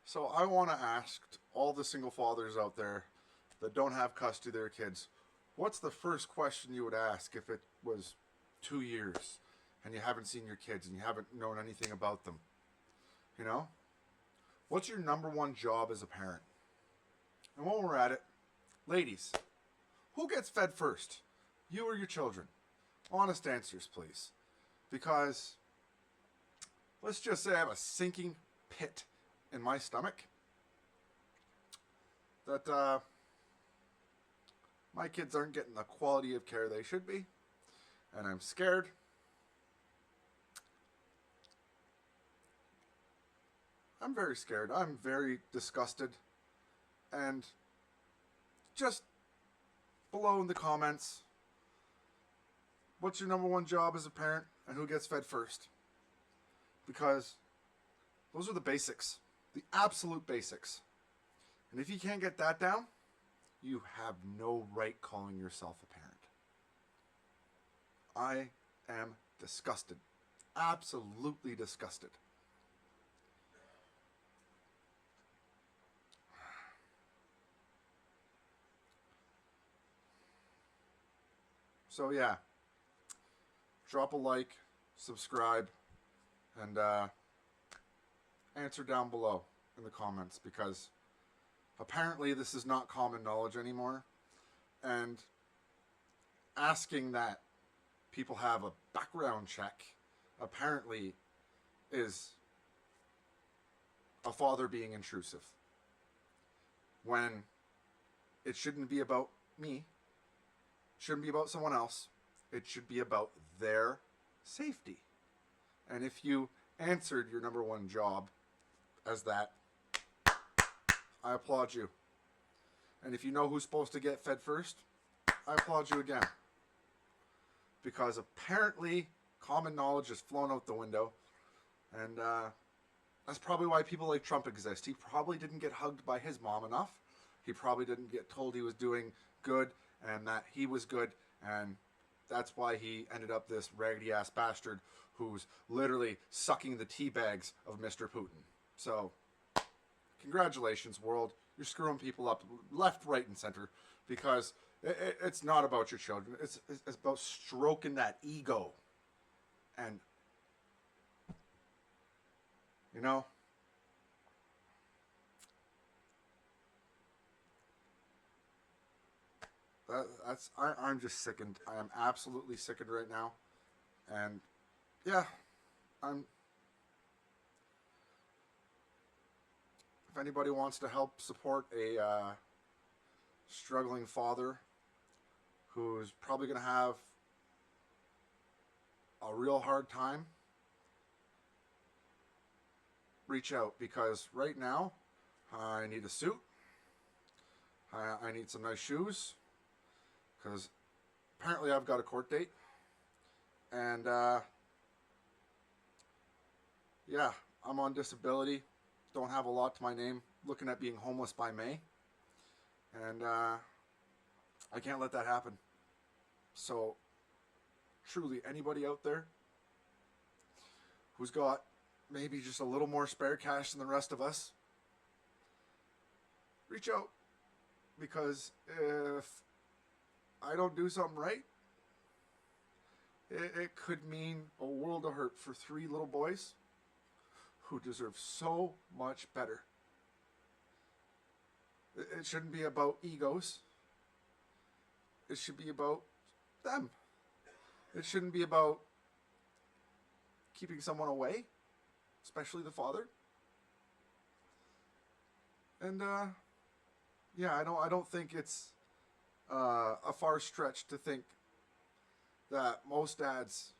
So I want to ask all the single fathers out there that don't have custody of their kids, what's the first question you would ask if it was 2 years and you haven't seen your kids and you haven't known anything about them? You know? What's your number one job as a parent? And while we're at it, ladies, who gets fed first? You or your children? Honest answers, please. Because let's just say I have a sinking pit in my stomach that my kids aren't getting the quality of care they should be, and I'm scared. I'm very scared. I'm very disgusted. And just below in the comments, what's your number one job as a parent and who gets fed first? Because those are the basics, the absolute basics. And if you can't get that down, you have no right calling yourself a parent. I am disgusted. Absolutely disgusted. So yeah, drop a like, subscribe, and answer down below in the comments, because apparently this is not common knowledge anymore, and asking that people have a background check apparently is a father being intrusive, when it shouldn't be about me, shouldn't be about someone else, it should be about their safety. And if you answered your number one job as that, I applaud you. And if you know who's supposed to get fed first, I applaud you again. Because apparently common knowledge has flown out the window, and that's probably why people like Trump exist. He probably didn't get hugged by his mom enough. He probably didn't get told he was doing good and that he was good, and that's why he ended up this raggedy ass bastard who's literally sucking the tea bags of Mr. Putin. So congratulations, world. You're screwing people up left, right, and center, because it's not about your children. It's about stroking that ego. And, you know, I'm just sickened. I am absolutely sickened right now. And, yeah, if anybody wants to help support a struggling father who's probably going to have a real hard time, reach out, because right now I need a suit. I need some nice shoes, because apparently I've got a court date. And yeah, I'm on disability, don't have a lot to my name, looking at being homeless by May. And I can't let that happen. So truly, anybody out there who's got maybe just a little more spare cash than the rest of us, reach out. Because if I don't do something right, it could mean a world of hurt for 3 little boys who deserve so much better. It shouldn't be about egos. It should be about them. It shouldn't be about keeping someone away, especially the father. And yeah, I don't think it's a far stretch to think that most dads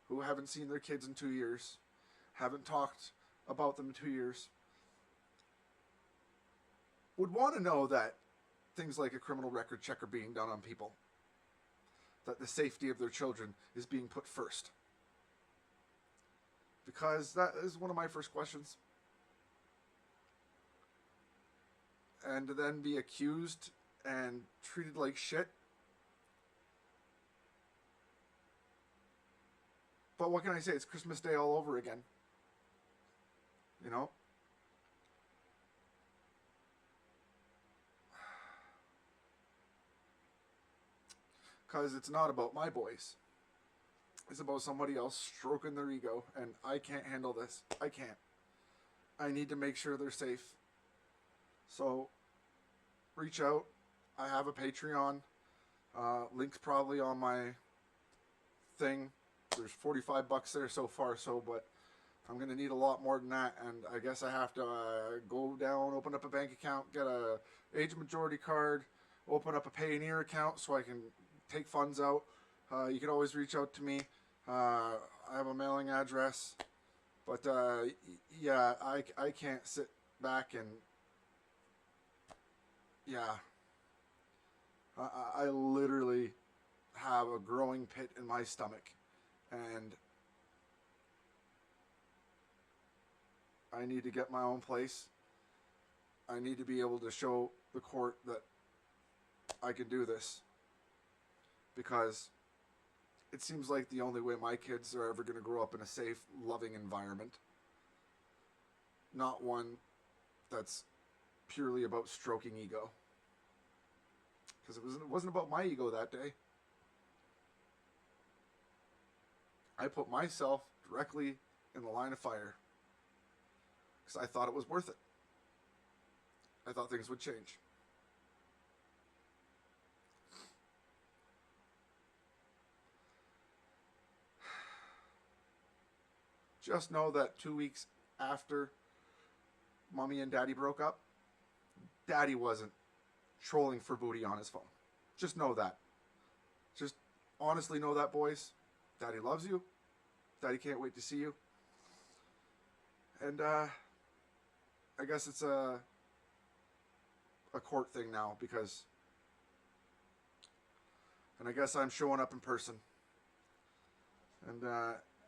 who haven't seen their kids in 2 years, haven't talked about them in 2 years, would want to know that things like a criminal record check are being done on people, that the safety of their children is being put first. Because that is one of my first questions. And to then be accused and treated like shit. But what can I say? It's Christmas Day all over again. You know? Because it's not about my boys. It's about somebody else stroking their ego, and I can't handle this. I can't. I need to make sure they're safe. So, reach out. I have a Patreon. Link's probably on my thing. There's $45 there so far, but I'm going to need a lot more than that, and I guess I have to go down, open up a bank account, get a age majority card, open up a Payoneer account so I can take funds out. You can always reach out to me. I have a mailing address, but yeah, I can't sit back and, yeah, I literally have a growing pit in my stomach, and I need to get my own place. I need to be able to show the court that I can do this, because it seems like the only way my kids are ever going to grow up in a safe, loving environment, not one that's purely about stroking ego. Because it wasn't about my ego that day. I put myself directly in the line of fire because I thought it was worth it. I thought things would change. Just know that 2 weeks after Mommy and Daddy broke up, Daddy wasn't trolling for booty on his phone. Just know that. Just honestly know that, boys. Daddy loves you. Daddy can't wait to see you. And I guess it's a court thing now, because, and I guess I'm showing up in person. And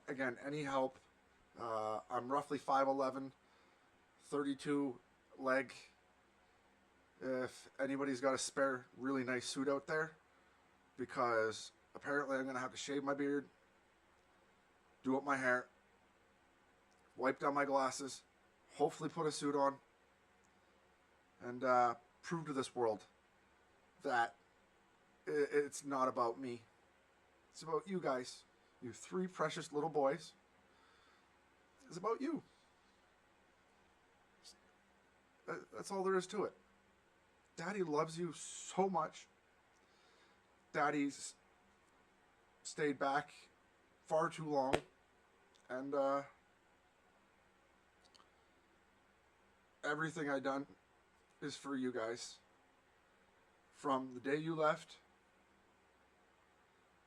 again, any help. I'm roughly 5'11", 32 leg. If anybody's got a spare really nice suit out there, because apparently I'm going to have to shave my beard, do up my hair, wipe down my glasses, hopefully put a suit on, and prove to this world that it's not about me. It's about you guys, you 3 precious little boys. It's about you. That's all there is to it. Daddy loves you so much. Daddy's stayed back far too long, and everything I done is for you guys. From the day you left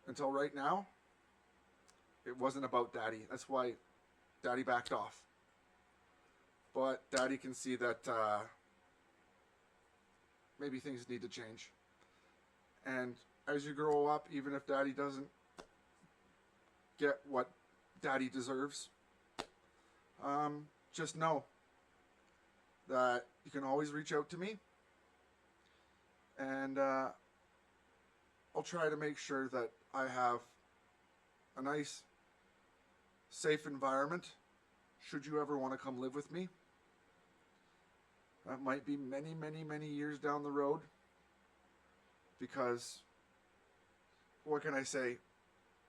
until right now, it wasn't about Daddy. That's why Daddy backed off. But Daddy can see that maybe things need to change. And as you grow up, even if Daddy doesn't get what Daddy deserves, just know that you can always reach out to me. And I'll try to make sure that I have a nice, safe environment should you ever want to come live with me. That might be many, many, many years down the road, because, what can I say,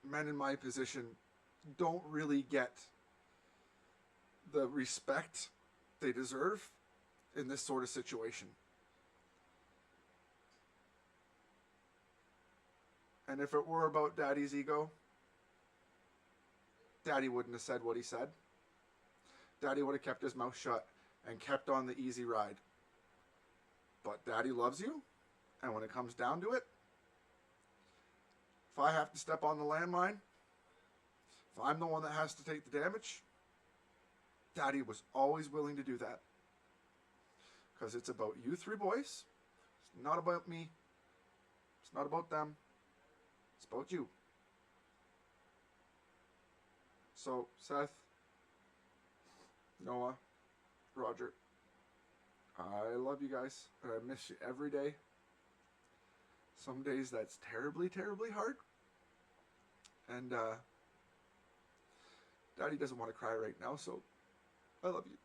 men in my position don't really get the respect they deserve in this sort of situation. And if it were about Daddy's ego, Daddy wouldn't have said what he said. Daddy would have kept his mouth shut and kept on the easy ride. But Daddy loves you, and when it comes down to it, if I have to step on the landmine, if I'm the one that has to take the damage, Daddy was always willing to do that. Because it's about you 3 boys. It's not about me. It's not about them. It's about you. So, Seth, Noah, Roger, I love you guys, and I miss you every day. Some days that's terribly, terribly hard. And Daddy doesn't want to cry right now, so I love you.